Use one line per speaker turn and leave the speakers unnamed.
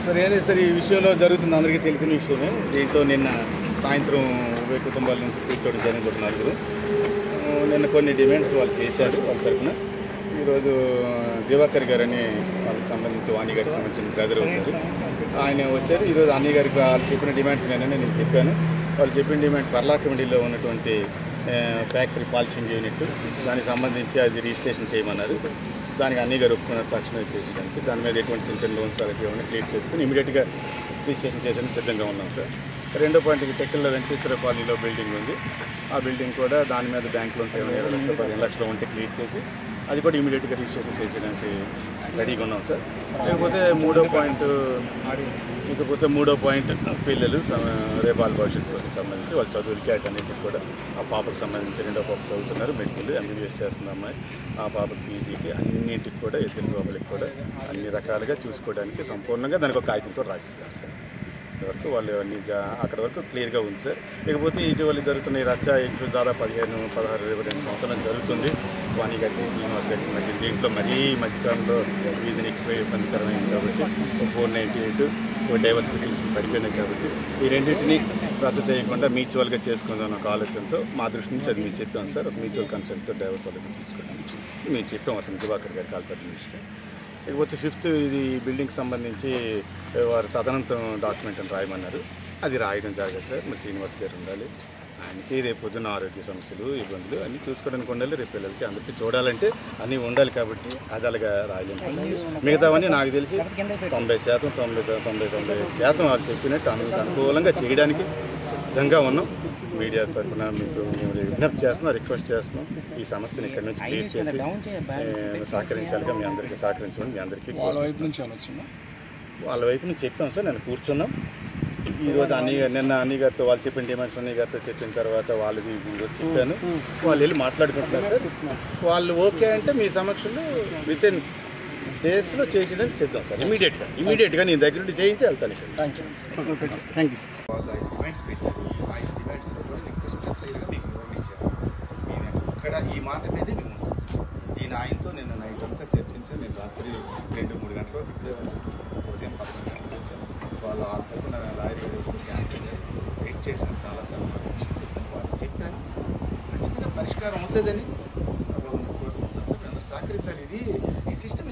Sir ఈ విషయంలో జరుగుతుంది అందరికీ తెలిసిన విషయమే. దీంట్లో నిన్న సాయంత్రం ఉభయ కుటుంబాల నుంచి కూర్చోవడం జరిగింది ఒక నలుగురు. నిన్న కొన్ని డిమాండ్స్ వాళ్ళు చేశారు వాళ్ళ తరఫున. ఈరోజు దివాకర్ గారు అని వాళ్ళకి సంబంధించి వాణి గారికి సంబంధించిన బ్రదర్ అవుతారు, ఆయన వచ్చారు. ఈరోజు అన్నయ్య గారికి వాళ్ళు చెప్పిన డిమాండ్స్ నేను చెప్పాను. వాళ్ళు చెప్పిన డిమాండ్ పర్లాకమిడిలో ఉన్నటువంటి ఫ్యాక్టరీ పాలిషింగ్ యూనిట్, దానికి సంబంధించి అది రిజిస్ట్రేషన్ చేయమన్నారు. దానికి అన్నయ్య గారు ఒప్పుకున్నారు తక్షణమే చేసేయడానికి. దాని మీద ఎటువంటి చిన్న చిన్న లోన్స్ అలాంటివి ఏమైనా క్లియర్ చేసుకుని ఇమీడియట్గా రిజిస్ట్రేషన్ చేయడానికి సిద్ధంగా ఉన్నాం సార్. రెండో పాయింట్కి టెక్కల్లో వెంకటేశ్వర కాలనీలో బిల్డింగ్ ఉంది. ఆ బిల్డింగ్ కూడా దాని మీద బ్యాంక్ లోన్స్ ఏమైనా 20 లక్షలు 15 లక్షలు ఉంటే క్లియర్ చేసి అది కూడా ఇమీడియట్గా రిజిస్ట్రేషన్ చేసేయడానికి రెడీగా ఉన్నాం సార్. లేకపోతే మూడో పాయింట్ పిల్లలు రేపాల భవిష్యత్తు కోసం సంబంధించి వాళ్ళ చదువులకి అన్నింటికి కూడా ఆ పాపకు సంబంధించి రెండో పాప చదువుతున్నారు, మెడికల్ ఎంబీబీఎస్ చేస్తున్న అమ్మాయి. ఆ పాపకి పీజీకి అన్నింటికి కూడా ఇద్దరు పాపలకి కూడా అన్ని రకాలుగా చూసుకోవడానికి సంపూర్ణంగా దానికి ఒక కాగితం కూడా రాసిస్తారు సార్. వరకు వాళ్ళు అన్ని అక్కడ వరకు క్లియర్గా ఉంది సార్. లేకపోతే ఇటీవల జరుగుతున్న ఈ రచ్చ దాదాపు 15, 16, 22 సంవత్సరాలు జరుగుతుంది. వాణి గారికి శ్రీనివాస్ గారికి మధ్య దీంట్లో మరీ మధ్యకాలంలో వీధిని ఎక్కువ ఇబ్బందికరమైంది కాబట్టి 498 డైవర్స్ పిటిషన్ పడిపోయినాయి కాబట్టి ఈ రెండింటినీ రచ్చ చేయకుండా మ్యూచువల్గా చేసుకుందాం ఒక ఆలోచనతో మా దృష్టి నుంచి అది మేము చెప్పాం సార్. ఒక మ్యూచువల్ కన్సెంట్తో డైవర్స్ వాళ్ళకి తీసుకోవడానికి మేము చెప్పాం అతను దివాకర్ గారి కాల్పట్ల విషయం. లేకపోతే 5th ఇది బిల్డింగ్కి సంబంధించి వారు తదనంతరం డాక్యుమెంట్ అని రాయమన్నారు. అది రాయడం జరగదు సార్. మరి శ్రీనివాస్ గారు ఉండాలి, ఆయనకి రేపు పొద్దున్న ఆరోగ్య సమస్యలు ఇబ్బందులు అన్నీ చూసుకోవడానికి ఉండాలి. రేపు పిల్లలకి అందరికీ చూడాలంటే అన్నీ ఉండాలి కాబట్టి అది అలాగా రాయలేము. మిగతావన్నీ నాకు తెలిసి 90%, 99% వాళ్ళు చెప్పినట్టు అనుకూలంగా చేయడానికి సిద్ధంగా ఉన్నాం. మీడియా తరఫున మీకు మేము విజ్ఞప్తి చేస్తున్నాం, రిక్వెస్ట్ చేస్తున్నాం. ఈ సమస్యను ఇక్కడి నుంచి క్లియర్ చేసి సహకరించాలిగా మీ అందరికీ సహకరించమని మీ అందరికీ వాళ్ళ వైపు నుంచి చెప్పాం సార్. నేను కూర్చున్నాం. ఈరోజు నిన్న అన్నయ్య గారితో వాళ్ళు చెప్పిన డిమాండ్స్ అన్నయ్య గారితో చెప్పిన తర్వాత వాళ్ళకి చెప్పాను. వాళ్ళు వెళ్ళి మాట్లాడుకుంటున్నారు సార్. వాళ్ళు ఓకే అంటే మీ సమక్షంలో వితిన్ డేస్లో చేసేయడానికి సిద్ధం సార్. ఇమీడియట్గా నేను దగ్గర నుండి చేయించి వెళ్తాను సార్. Thank you sir. వాళ్ళు 5 డిమాండ్స్ పెట్టారు. 5 డిమాండ్స్లో కూడా నేను క్వశ్చన్ క్లియర్గా మీకు వివరించాను. నేను ఇక్కడ ఈ మాట మీదే మేము ఉంటాం సార్. నేను ఆయనతో నిన్న నైట్ అంతా చర్చించాను. నేను రాత్రి 2-3 గంటల వరకు ఇక్కడే ఉదయం 11 గంటలకు వచ్చాను. వాళ్ళు ఆ తరఫున లాయర్ క్యాంటీన్ వెయిట్ చేశాను చాలాసార్లు. మా విషయం చెప్పాను, వాళ్ళు చెప్పాను ఖచ్చితంగా పరిష్కారం అవుతుందని కోరుకుంటున్నాను సార్. నన్ను సహకరించాలి. ఈ సిస్టమ్